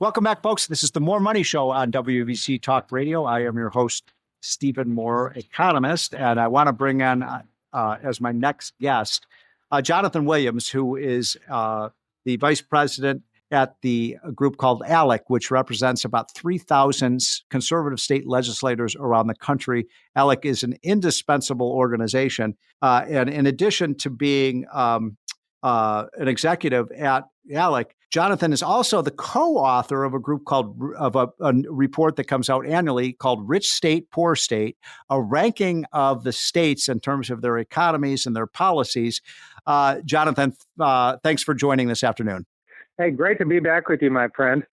Welcome back, folks. This is the More Money Show on WBC Talk Radio. I am your host, Stephen Moore, economist, and I want to bring in as my next guest, Jonathan Williams, who is the vice president at the group called ALEC, which represents about 3,000 conservative state legislators around the country. ALEC is an indispensable organization. And in addition to being an executive at ALEC, Jonathan is also the co-author of a group a report that comes out annually called Rich State, Poor State, a ranking of the states in terms of their economies and their policies. Jonathan, thanks for joining this afternoon. Hey, great to be back with you, my friend.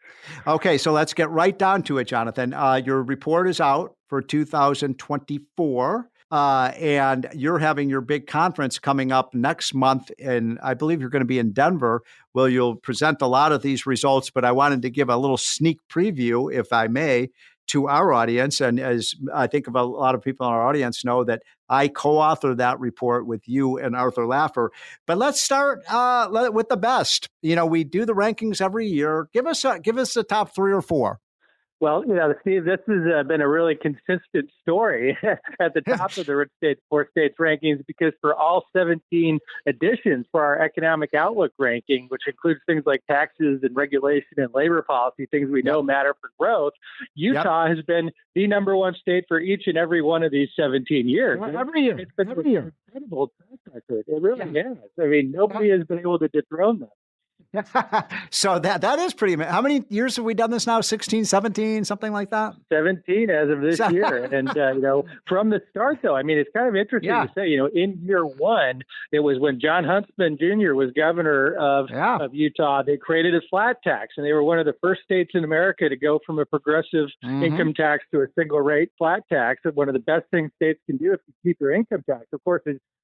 Okay, so let's get right down to it, Jonathan. Your report is out for 2024. And you're having your big conference coming up next month, and I believe you're going to be in Denver, where you'll present a lot of these results. But I wanted to give a little sneak preview, if I may, to our audience. And as I think a lot of people in our audience know, that I co-authored that report with you and Arthur Laffer. But let's start with the best. You know, we do the rankings every year. Give us the top 3 or 4. Well, Steve, this has been a really consistent story at the top of the Rich States, Poor States rankings, because for all 17 editions for our economic outlook ranking, which includes things like taxes and regulation and labor policy, things we know matter for growth, Utah has been the number one state for each and every one of these 17 years. Well, every year. It's been an incredible track record. It really has. I mean, nobody has been able to dethrone them. So that is pretty amazing. How many years have we done this now? 16, 17, something like that? 17 as of this year. And, from the start, though, I mean, it's kind of interesting to say, in year one, it was when John Huntsman Jr. was governor of Utah, they created a flat tax. And they were one of the first states in America to go from a progressive income tax to a single rate flat tax. One of the best things states can do if you keep your income tax. Of course,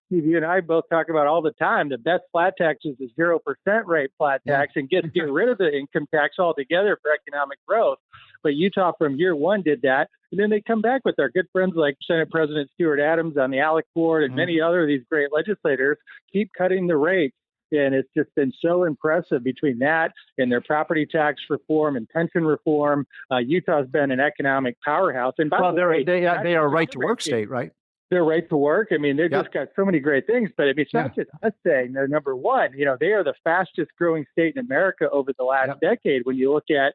Steve, you and I both talk about all the time, the best flat tax is the 0% rate flat tax and get rid of the income tax altogether for economic growth. But Utah from year one did that. And then they come back with our good friends like Senate President Stuart Adams on the ALEC board and many other of these great legislators keep cutting the rates. And it's just been so impressive between that and their property tax reform and pension reform. Utah's been an economic powerhouse. And by the way, they are a right to work state, right? Their right to work. I mean, they've just got so many great things, but I mean, it's not just us saying they're number one. They are the fastest growing state in America over the last decade when you look at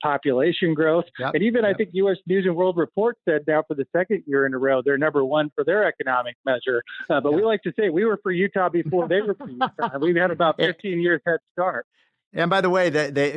population growth. And even I think U.S. News and World Report said now for the second year in a row, they're number one for their economic measure. But we like to say we were for Utah before they were for Utah. We've had about 15 years head start. And by the way,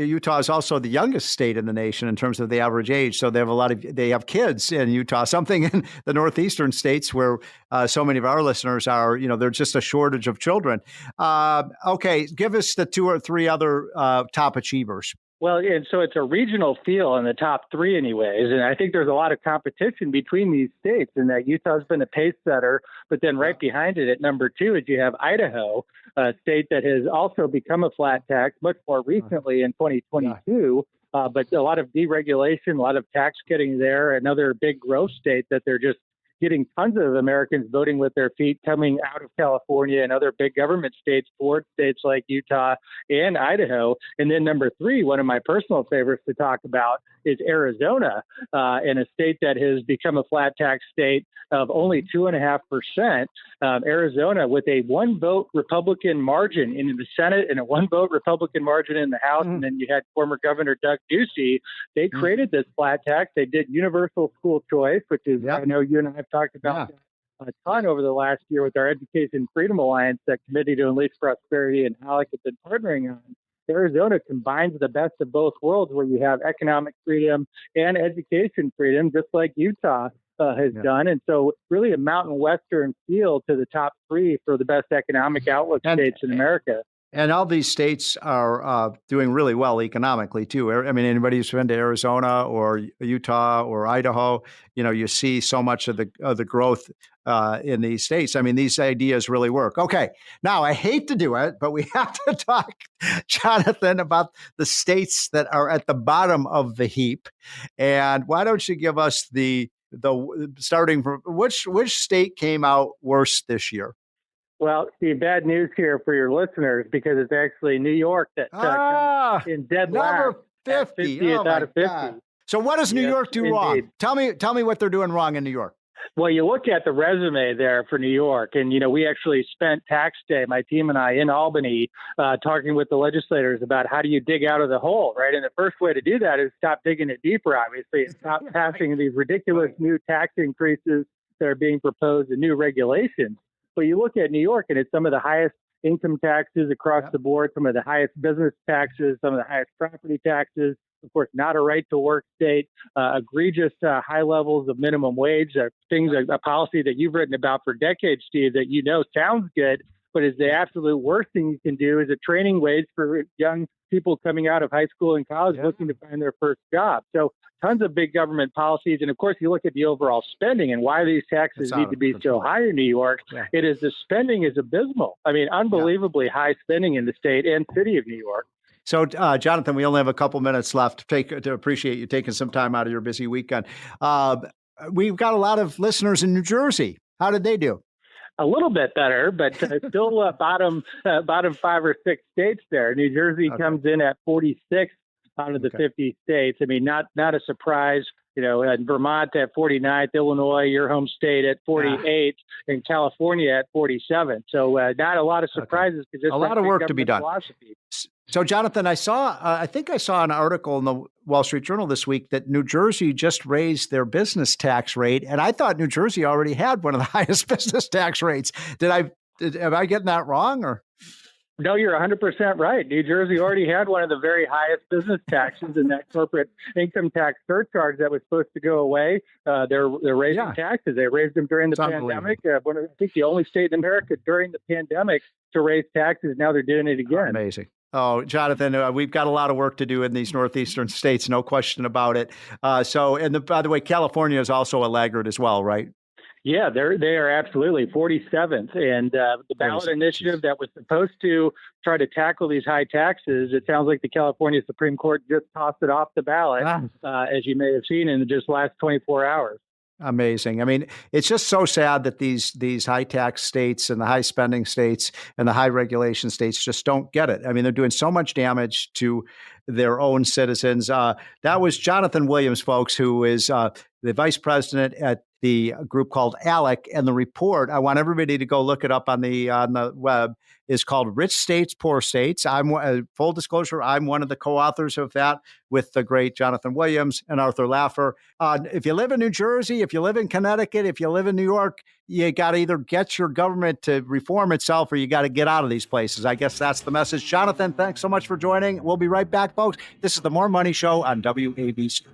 Utah is also the youngest state in the nation in terms of the average age. So they have kids in Utah, something in the northeastern states where so many of our listeners are, there's just a shortage of children. Okay, give us the 2 or 3 other top achievers. Well, and so it's a regional feel in the top 3 anyways. And I think there's a lot of competition between these states and that Utah's been a pace setter. But then right behind it at number 2 is you have Idaho, a state that has also become a flat tax much more recently in 2022. But a lot of deregulation, a lot of tax getting there, another big growth state that they're just getting tons of Americans voting with their feet coming out of California and other big government states towards states like Utah and Idaho. And then number 3, one of my personal favorites to talk about is Arizona, in a state that has become a flat tax state of only 2.5%. Arizona with a 1-vote Republican margin in the Senate and a 1-vote Republican margin in the House. And then you had former Governor Doug Ducey. They created this flat tax. They did universal school choice, which is, I know you and I have talked about a ton over the last year with our Education Freedom Alliance, that Committee to Unleash Prosperity and ALEC have been partnering on. Arizona combines the best of both worlds, where you have economic freedom and education freedom, just like Utah has done. And so really a mountain western feel to the top 3 for the best economic outlook states in America. And all these states are doing really well economically, too. I mean, anybody who's been to Arizona or Utah or Idaho, you see so much of the growth in these states. I mean, these ideas really work. Okay, now I hate to do it, but we have to talk, Jonathan, about the states that are at the bottom of the heap. And why don't you give us the starting from which state came out worse this year? Well, Steve, bad news here for your listeners, because it's actually New York that comes in dead last. 50. 50th Oh, out my of 50. God. So what does New Yes, York do wrong? indeed. Tell me what they're doing wrong in New York. Well, you look at the resume there for New York, and, we actually spent tax day, my team and I, in Albany, talking with the legislators about how do you dig out of the hole, right? And the first way to do that is stop digging it deeper, obviously, and stop passing these ridiculous new tax increases that are being proposed and new regulations. But you look at New York, and it's some of the highest income taxes across the board, some of the highest business taxes, some of the highest property taxes. Of course, not a right to work state, egregious high levels of minimum wage, a policy that you've written about for decades, Steve, that sounds good, but is the absolute worst thing you can do is a training wage for young people coming out of high school and college looking to find their first job. So tons of big government policies. And of course, you look at the overall spending and why these taxes need to be so high in New York. Yeah. It is the spending is abysmal. I mean, unbelievably high spending in the state and city of New York. So, Jonathan, we only have a couple minutes left to appreciate you taking some time out of your busy weekend. We've got a lot of listeners in New Jersey. How did they do? A little bit better, but still bottom 5 or 6 states there. New Jersey comes in at 46 out of the 50 states. I mean, not a surprise. And Vermont at 49th, Illinois, your home state, at 48, and California at 47. So not a lot of surprises. A lot of work to be done. Philosophy. So, Jonathan, I think I saw an article in the Wall Street Journal this week that New Jersey just raised their business tax rate, and I thought New Jersey already had one of the highest business tax rates. Am I getting that wrong, or? No, you're 100% right. New Jersey already had one of the very highest business taxes, and that corporate income tax surcharge that was supposed to go away. They're raising taxes. They raised them during the pandemic. I think the only state in America during the pandemic to raise taxes. Now they're doing it again. Amazing. Oh, Jonathan, we've got a lot of work to do in these northeastern states, no question about it. By the way, California is also a laggard as well, right? Yeah, they are absolutely 47th. And the ballot initiative that was supposed to try to tackle these high taxes, it sounds like the California Supreme Court just tossed it off the ballot, as you may have seen in the just last 24 hours. Amazing. I mean, it's just so sad that these high tax states and the high spending states and the high regulation states just don't get it. I mean, they're doing so much damage to their own citizens. That was Jonathan Williams, folks, who is the vice president at the group called ALEC, and the report, I want everybody to go look it up on the web, is called Rich States, Poor States. Full disclosure, I'm one of the co-authors of that with the great Jonathan Williams and Arthur Laffer. If you live in New Jersey, if you live in Connecticut, if you live in New York, you got to either get your government to reform itself or you got to get out of these places. I guess that's the message. Jonathan, thanks so much for joining. We'll be right back, folks. This is the More Money Show on WABC.